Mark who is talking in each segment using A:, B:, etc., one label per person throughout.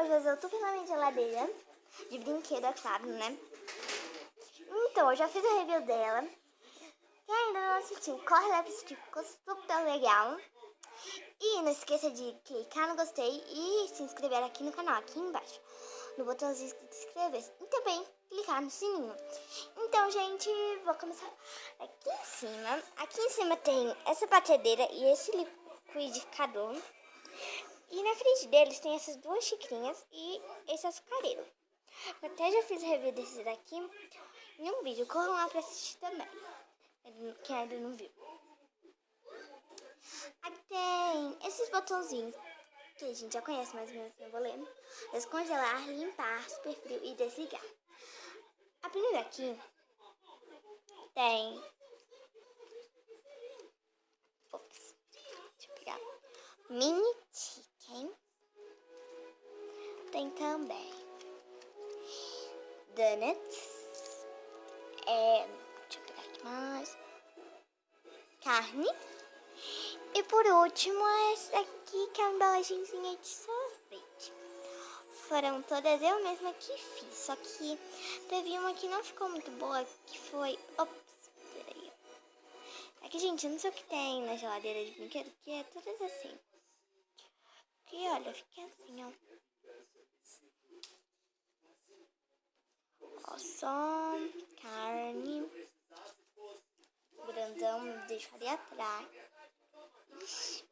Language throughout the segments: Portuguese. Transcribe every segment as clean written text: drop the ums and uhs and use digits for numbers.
A: hoje eu tô aqui na minha geladeira de brinquedo, é claro, né? Então, eu já fiz a review dela. Quem ainda não assistiu, corre lá pra assistir, ficou super legal. E não esqueça de clicar no gostei e se inscrever aqui no canal, aqui embaixo, no botãozinho de se inscrever. E também clicar no sininho. Então, gente, vou começar aqui em cima. Aqui em cima tem essa batedeira e esse liquidificador. E na frente deles tem essas duas xicrinhas e esse açucareiro. Eu até já fiz review desses daqui em um vídeo. Corram lá pra assistir também, quem ainda não viu. Aqui tem esses botãozinhos que a gente já conhece mais ou menos, eu vou ler. Descongelar, limpar, super frio e desligar. A primeira aqui tem... Ops, deixa eu pegar. Mini chicken. Tem também donuts. Deixa eu pegar aqui mais. Carne. E por último, essa aqui que é uma embalagenzinha de sorvete. Foram todas eu mesma que fiz. Só que teve uma que não ficou muito boa, que foi... Ops, peraí. Aqui, gente, eu não sei o que tem na geladeira de brinquedo, que é todas assim. Que olha, fica assim, ó. Ó, só carne. Grandão, deixa ali atrás. Ixi.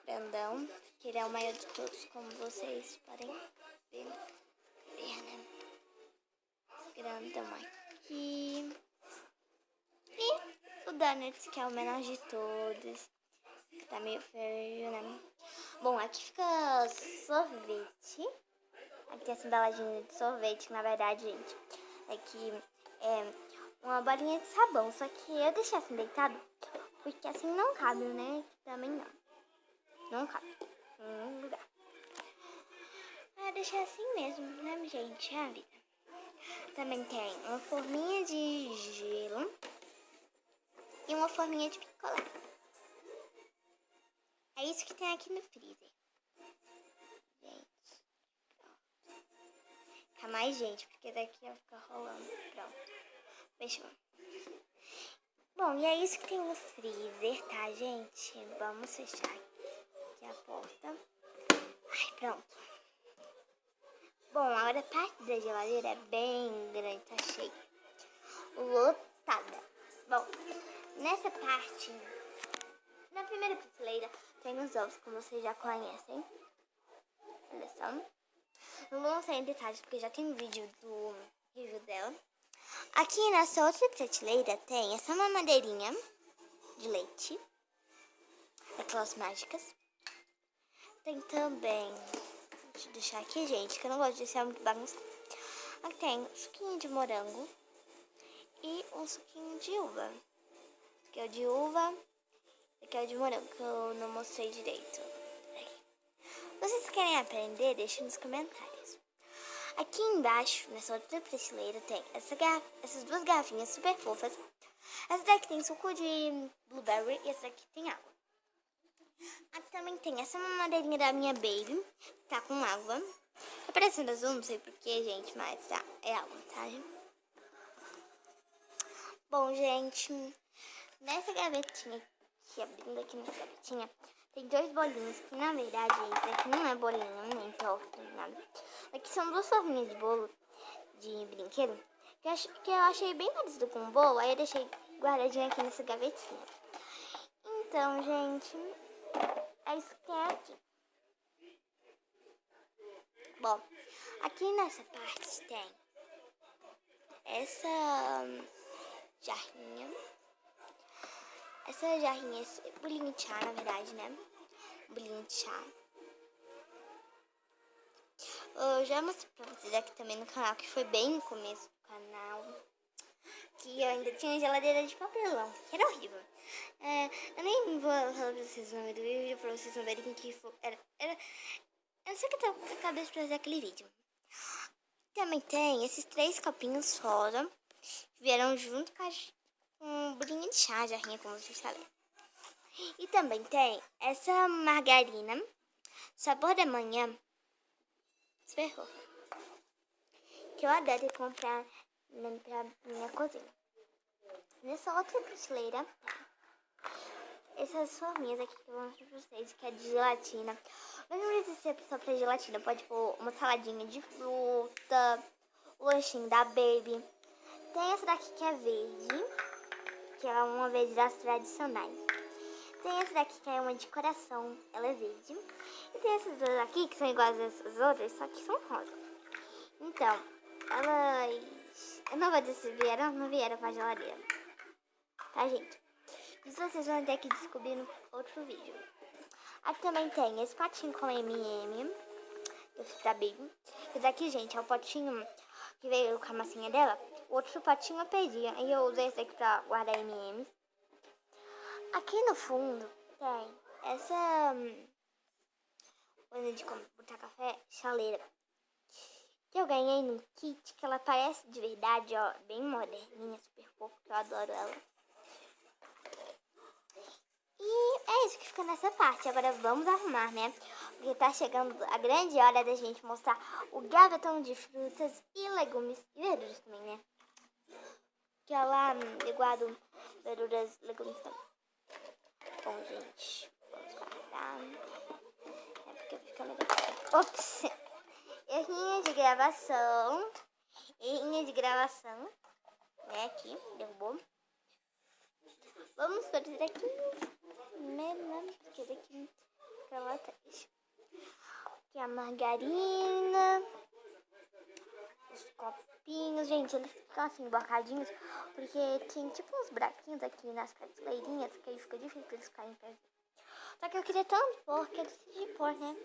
A: Grandão, que ele é o maior de todos, como vocês podem ver, né? Grandão aqui. E o Donuts, que é o menor de todos, que tá meio feio, né? Bom, aqui fica sorvete. Aqui tem essa embalagem de sorvete, que na verdade, gente, é que é uma bolinha de sabão. Só que eu deixei assim deitado, porque assim não cabe, né? Também não cabe em lugar. Eu deixei assim mesmo, né, gente? É a vida. Também tem uma forminha de gelo e uma forminha de picolé. É isso que tem aqui no freezer. Gente, pronto. Fica mais gente, porque daqui vai ficar rolando. Pronto. Fechou. Bom, e é isso que tem no freezer, tá, gente? Vamos fechar aqui a porta. Ai, pronto. Bom, agora a parte da geladeira é bem grande, tá cheia. Lotada. Bom, nessa parte, na primeira prateleira, tem os ovos, como vocês já conhecem. Olha só. Não vou mostrar em detalhes, porque já tem um vídeo do review dela. Aqui nessa outra prateleira tem essa mamadeirinha de leite. Aquelas mágicas. Tem também... Deixa eu deixar aqui, gente, que eu não gosto de deixar muito bagunçado. Aqui tem um suquinho de morango e um suquinho de uva. Aqui é o de uva, aqui é o de morango, que eu não mostrei direito. Vocês querem aprender? Deixa nos comentários. Aqui embaixo, nessa outra prateleira, tem essas duas garrafinhas super fofas. Essa daqui tem suco de blueberry e essa daqui tem água. Aqui também tem essa mamadeirinha da minha baby, que tá com água. Tá parecendo azul, não sei porquê, gente, mas tá, é água, tá? Bom, gente, nessa gavetinha aqui, abrindo aqui nessa gavetinha, tem dois bolinhos, que na verdade esse aqui não é bolinho, nem torta, nem nada. Aqui são duas forminhas de bolo, de brinquedo, que eu achei bem parecido com um bolo, aí eu deixei guardadinho aqui nessa gavetinha. Então, gente, é isso que tem aqui. Bom, aqui nessa parte tem essa jarrinha. Essa jarrinha, esse bolinho de chá, na verdade, né? Bolinho de chá. Eu já mostrei pra vocês aqui também no canal, que foi bem no começo do canal, que eu ainda tinha geladeira de papelão, que era horrível. Eu nem vou falar pra vocês o nome do vídeo, pra vocês não verem que era... Eu não sei o que eu tava com a cabeça pra fazer aquele vídeo. Também tem esses 3 copinhos fora, que vieram junto com um bolinho de chá, jarrinha, como vocês sabem. E também tem essa margarina, sabor da manhã, super fofa. Que eu adoro comprar pra minha cozinha. Nessa outra prateleira, essas forminhas aqui que eu vou mostrar pra vocês, que é de gelatina. Mas não precisa ser só pra gelatina, pode pôr uma saladinha de fruta, o lanchinho da Baby. Tem essa daqui que é verde, que é uma verde das tradicionais. Tem essa daqui que é uma de coração, ela é verde. E tem essas duas aqui que são iguais às outras, só que são rosa. Então, elas... eu não vou dizer se vieram ou não vieram pra geladeira. Tá, gente? Isso vocês vão ter que descobrir no outro vídeo. Aqui também tem esse potinho com M&M. Eu fiz pra Baby. Esse aqui, gente, é o potinho que veio com a massinha dela. O outro potinho eu perdi. E eu usei esse aqui pra guardar M&M's. Aqui no fundo tem essa coisa de botar café, chaleira. Que eu ganhei num kit, que ela parece de verdade, ó. Bem moderninha, super fofa, que eu adoro ela. E é isso que fica nessa parte. Agora vamos arrumar, né? Porque tá chegando a grande hora da gente mostrar o gavetão de frutas e legumes e verduras também, né? Que é lá eu guardo verduras e legumes também. Bom, gente, vamos guardar. É porque fica melhor. Ops! Errinha de gravação. Errinha de gravação. Né, aqui, derrubou. Vamos fazer aqui. Porque daqui fica lá atrás. Aqui a margarina. Os copinhos. Gente, eles ficam assim, bocadinhos. Porque tem tipo uns buraquinhos aqui nas prateleirinhas. Que aí fica difícil eles ficarem perto. Só que eu queria tanto pôr que eu decidi pôr, né?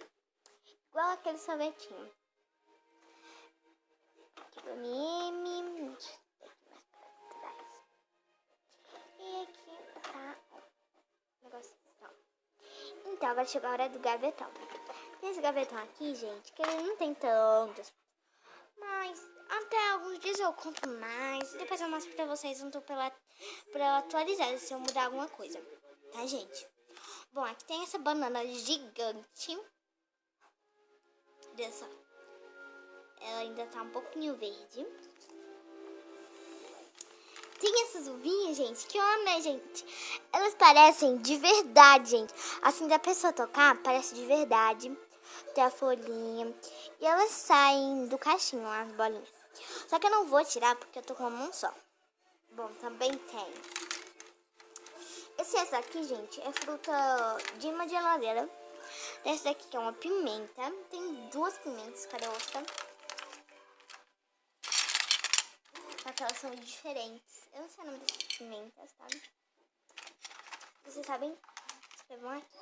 A: Igual aquele sorvetinho. Aqui do M&M. E aqui tá o negócio. Então, agora chegou a hora do gavetão. Tem esse gavetão aqui, gente, que ele não tem tantos. Mas até alguns dias eu compro mais. Depois eu mostro pra vocês, não tô pra atualizar se eu mudar alguma coisa. Tá, gente? Bom, aqui tem essa banana gigante. Olha só. Ela ainda tá um pouquinho verde. Tem essas uvinhas, gente, que eu amo, né, gente? Elas parecem de verdade, gente. Assim, da pessoa tocar, parece de verdade. Tem a folhinha. E elas saem do caixinho, as bolinhas. Só que eu não vou tirar, porque eu tô com uma mão só. Bom, também tem. Essa aqui, gente, é fruta de uma geladeira. Essa daqui que é uma pimenta. Tem duas pimentas, cadê a outra? Só que elas são diferentes. Eu não sei o nome dessas pimentas, sabe? Vocês sabem? Escrevam aqui.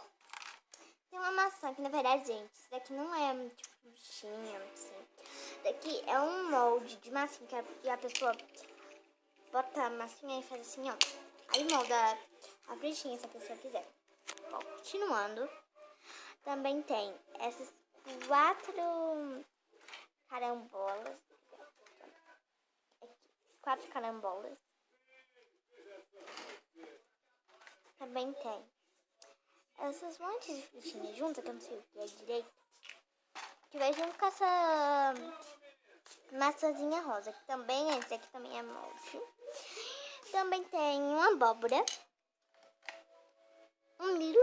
A: Tem uma maçã que, na verdade, gente, isso daqui não é tipo frutinha, assim. Daqui é um molde de massinha que a pessoa bota a massinha e faz assim, ó. Aí molda a frutinha, se a pessoa quiser. Bom, continuando. Também tem essas 4 carambolas. 4 carambolas. Também tem essas montes de frutinhas juntas, que eu não sei o que é direito. Que vai junto com essa maçãzinha rosa, que também é, esse aqui também é molde. Também tem uma abóbora. Um milho.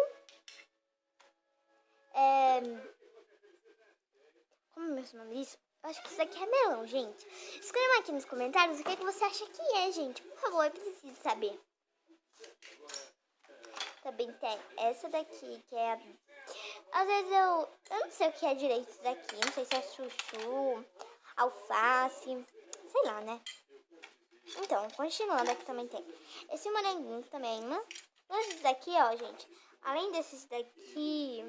A: Como é o nome disso? Eu acho que isso aqui é melão, gente. Escreva aqui nos comentários o que, é que você acha que é, gente. Por favor, eu preciso saber. Também tem essa daqui, que é... Às vezes eu não sei o que é direito isso daqui. Não sei se é chuchu, alface, sei lá, né? Então, continuando, aqui também tem esse moranguinho também, né? Esses daqui, ó, gente. Além desses daqui,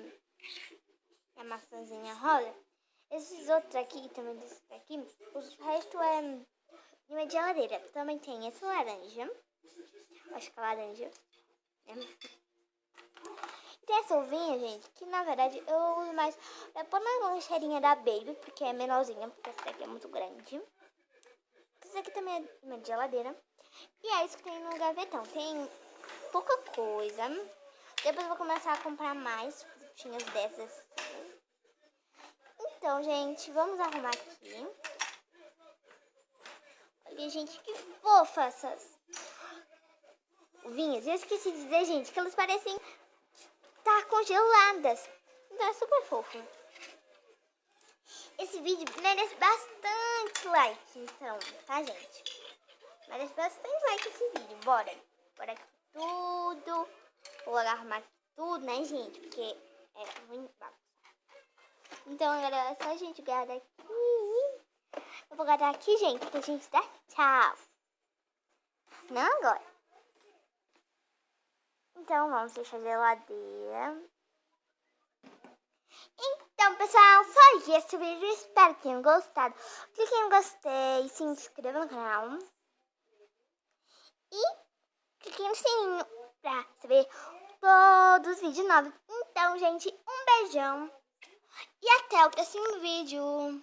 A: a maçãzinha rosa, esses outros aqui, também desses daqui, o resto é de uma geladeira. Também tem esse laranja. Acho que é laranja. E tem essa uvinha, gente, que na verdade eu uso mais pra pôr na lancheirinha da Baby, porque é menorzinha, porque essa daqui é muito grande. Essa aqui também é uma geladeira. E é isso que tem no gavetão. Tem pouca coisa. Depois eu vou começar a comprar mais frutinhas dessas. Então, gente, vamos arrumar aqui. Olha, gente, que fofa essas uvinhas. Eu esqueci de dizer, gente, que elas parecem estar congeladas. Então, é super fofo. Esse vídeo merece bastante like, então, tá, gente? Merece bastante like esse vídeo. Bora. Bora aqui tudo. Vou arrumar aqui tudo, né, gente? Porque é ruim bagunçar. Então, agora é só a gente guardar aqui. Eu vou guardar aqui, gente, pra gente dar tchau. Não agora. Então, vamos fechar a geladeira. Então, pessoal, só esse vídeo. Espero que tenham gostado. Clique em gostei, se inscreva no canal. E clique no sininho pra saber todos os vídeos novos. Então, gente, um beijão. E até o próximo vídeo.